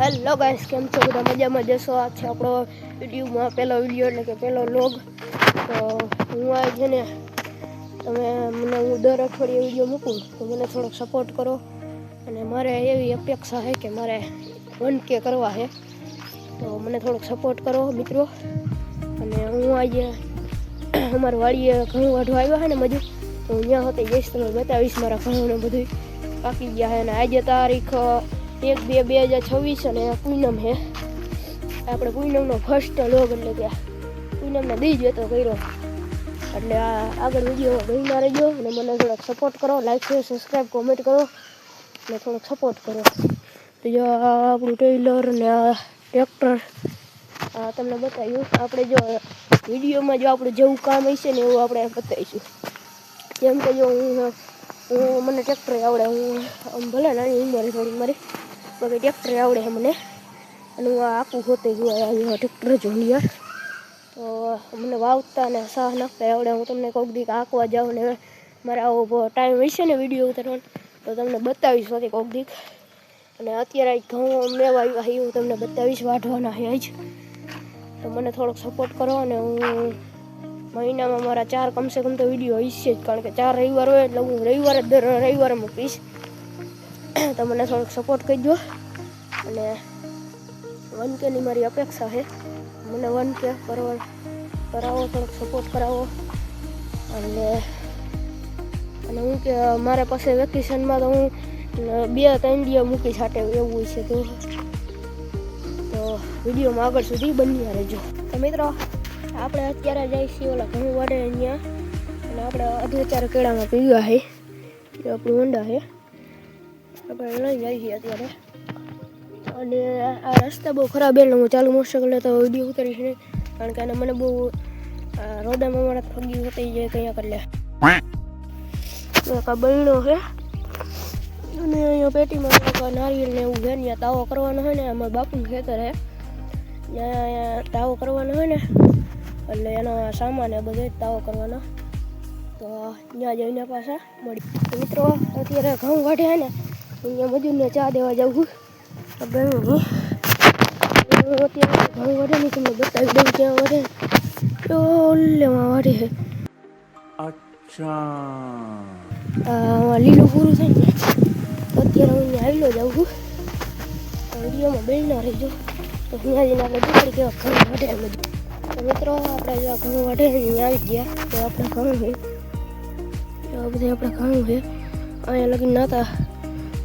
Hello guys, કેમ છો? બધા મજામાં જશો? આ છે આપણો યુટ્યુબમાં પહેલો વિડીયો, એટલે કે પહેલો વ્લોગ. તો હું આ છે ને હું દર અઠવાડિયે વિડીયો મૂકું તો મને થોડોક સપોર્ટ કરો. અને મારે એવી અપેક્ષા છે કે મારે 1K કરવા છે, તો મને થોડોક સપોર્ટ કરો મિત્રો. અને હું આજે અમારા વાડીએ ઘઉં વાઢવા આવ્યા છે ને મજૂર, તો હું ત્યાં હોતી જઈશ, તમે બતાવીશ મારા ઘઉંને બધું પાકી ગયા છે. અને આજે તારીખ 1/2/2026 અને પૂનમ છે. આપણે પૂનમનો ફર્સ્ટ વ્લોગ, એટલે કે પૂનમનો દી જ હતો કર્યો. એટલે આ આગળ વિડીયો જોઈના રહેજો અને મને થોડોક સપોર્ટ કરો. લાઈક શેર સબસ્ક્રાઈબ કોમેન્ટ કરો અને થોડોક સપોર્ટ કરો. તો જો આપણું ટેલર ને આ ટ્રેક્ટર તમને બતાવ્યું. આપણે જો વિડીયોમાં જો આપણું જેવું કામ હશે ને એવું આપણે બતાવીશું. જેમ કે જો મને ટ્રેક્ટર આવડે, હું ભલે નાની ઉંમરે થોડી મારી બાકી ટ્રેક્ટર આવડે છે મને. અને હું આ આખું હોતે જોવા ટ્રેક્ટર જોનિયર, તો મને વાવતા ને સાહ નાખતા આવડે. હું તમને કોઈક દીક આંકવા જાઉં ને મારે આવો ટાઈમ હશે ને વિડીયો ઉતારવાનો, તો તમને બતાવીશ હોતી કોઈક દીક. અને અત્યારે ઘઉં મેવા આવ્યા હું તમને બતાવીશ, વાઢવાના છે જ. તો મને થોડોક સપોર્ટ કરો. અને હું મહિનામાં મારા 4 કમસે કમ તો વિડીયો હશે જ, કારણ કે 4 રવિવાર હોય એટલે હું દર રવિવારે મૂકીશ. તો મને થોડોક સપોર્ટ કરજો. અને 1Kની મારી અપેક્ષા છે. મને 1K કરાવો, થોડોક સપોર્ટ કરાવો. અને હું કે મારા પાસે વેકેશનમાં તો હું 2-3 દિવસ મૂકી છાંટે એવું છે. તો વિડીયોમાં આગળ સુધી બન્યા રહેજો. તો મિત્રો, આપણે અત્યારે જઈએ છીએ ઓલા ઘઉં વાડે અહીંયા, અને આપણે અધચાર કેળામાં પીવ્યા છે. એ આપણું હોન્ડા છે, આપણે લઈ જઈએ છીએ અત્યારે. અને આ રસ્તા બહુ ખરાબ, એટલે હું ચાલુ મોટરસાઇકલ તો વિડીયો ઉતારીશ નહીં, કારણ કે આને મને બહુ રોડામાં મારા ફગી હોતી જાય કંઈક. એટલે એક બહેનો છે, અને અહીંયા પેટીમાં નારિયેળ ને એવું છે. ત્યાં તાવો કરવાનો હોય ને, અમારા બાપુનું ખેતર છે, ત્યાં તાવો કરવાનો હોય ને, એટલે એનો સામાન એ બધો તાવો કરવાનો. તો ત્યાં જઈને પાછા મળી. મિત્રો, અત્યારે ઘઉં વાઢ્યા ને, અહીંયા મજૂરને ચા દેવા જાઉં છું. અત્યારે ઘઉં વાઢે નહીં, તમને બતાવી દઉં ક્યાં વાઢે. તો ઓલેમાં વાઢે છે. અચ્છા, લીલું પૂરું થાય ને, તો અત્યારે હું અહીંયા આવેલો જાઉં છું. વિડીયોમાં બેલના રહેજો, તો ત્યાં જઈને આપણે દુકાળી કેવા ઘઉં વાઢે બધું. તો મિત્રો, આપણે જો ઘઉં વાઢે અહીંયા આવી ગયા, તો આપણે ઘઉં છે, એવા બધા આપણે ઘઉં છે. અહીંયા લગીન નહોતા,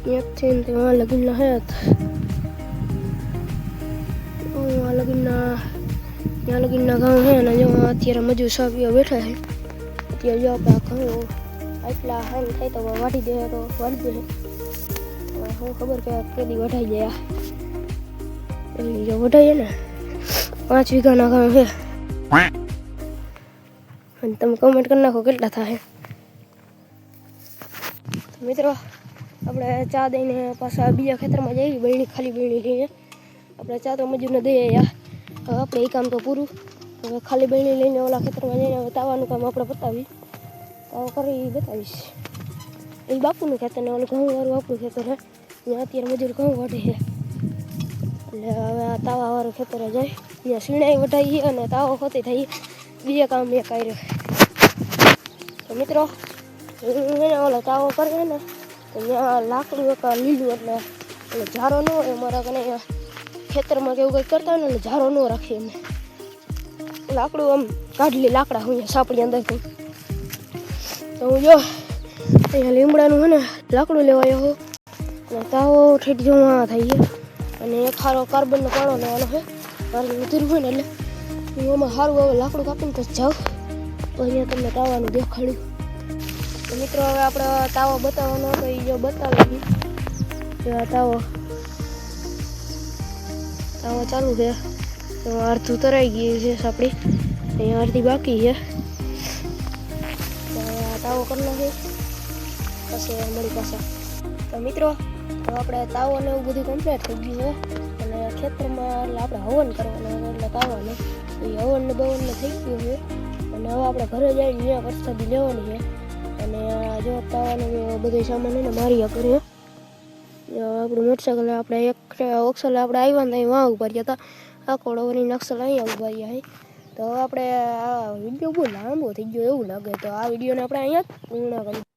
ત્યાંથી ને ત્યાં લગીનના હે, ત્યાં લગીનના ઘઉં છે. અને જો અત્યારે મજૂર સાહેબ બેઠા છે. અત્યારે જો આપણે ઘઉં આટલા હાલ થાય તો વાઢી દે, તો વાઢી દે. હું ખબર કે કેદી વઢાઈ જાય. એની જો વઢાઈએ ને 5 વીઘાના ઘઉં છે. અને તમે કમેન્ટ કરી નાખો કેટલા થાય. મિત્રો, આપણે ચા દઈને પાછા બીજા ખેતરમાં જઈએ, બહેણી ખાલી બહેણી લઈને. આપણે ચા તો મજૂરને દઈએ યાર, આપણે એ કામ તો પૂરું. હવે ખાલી બહેણી લઈને ઓલા ખેતરમાં જઈને હવે તાવાનું કામ આપણે બતાવી, તાવો કરી બતાવીશ. એ બાપુનું ખેતર ને ઓલું ઘઉંવાળું આપણું ખેતર છે, ત્યાં અત્યારે મજૂર ઘઉં વાઢે છે. એટલે હવે આ તાવાવાળું ખેતરે જાય, ત્યાં સીણાઈ વઢાઈએ અને તાવો ખોતી થઈ, બીજા કામ એક આવી રહ્યો. તો મિત્રો, ઓલો તાવો કરે ને, તો ત્યાં લાકડું એક લીલું, એટલે ઝારો ન હોય અમારા કને. ખેતરમાં કેવું કંઈક કરતા હોય ને, એટલે ઝારો ન રાખીએ અમે. લાકડું આમ કાઢલી લાકડા હું સાપડી અંદરથી. તો હું જો અહીંયા લીમડાનું હોય ને લાકડું લેવા આવ્યો, અને તાવો ઠેઠ જોવા થઈએ. અને એક સારો કાર્બનનો પાણો લેવાનો છે, મારું મજૂર હોય ને, એટલે હું એમાં સારું હવે લાકડું કાપીને પછી જાઉં. તો અહીંયા તમને તાવાનું દેખાડ્યું. તો મિત્રો, હવે આપણે તાવો બતાવવાનો હતો, એ જો બતાવી તાવો ચાલુ છે. એમાં અડધું તરાઈ ગયું છે સાપડી, અહીંયા અડધી બાકી છે. તાવો કરી નાખી પછી મળી પાછા. તો મિત્રો, આપણે તાવો ને એવું બધું કમ્પ્લીટ થઈ ગયું છે. અને ખેતરમાં એટલે આપણે હવન કરવાનું, એટલે તાવાનું એ હવનને બવનને થઈ ગયું છે. અને હવે આપણે ઘરે જઈને ત્યાં પ્રસાદી લેવાની છે. અને જો તાવાનું બધો સામાન છે ને મારી કરીએ, આપણું મોટરસાઇકલ આપણે એક ઓક્સલ આપણે આવ્યા ને ત્યાં વાં ઉભા રહ્યા હતા આખો વળી નક્સલ અહીંયા ઉભા રહ્યા છે તો આપણે આ વિડીયો બહુ લાંબો થઈ ગયો એવું લાગે તો આ વિડીયોને આપણે અહીંયા જ પૂર્ણ કરી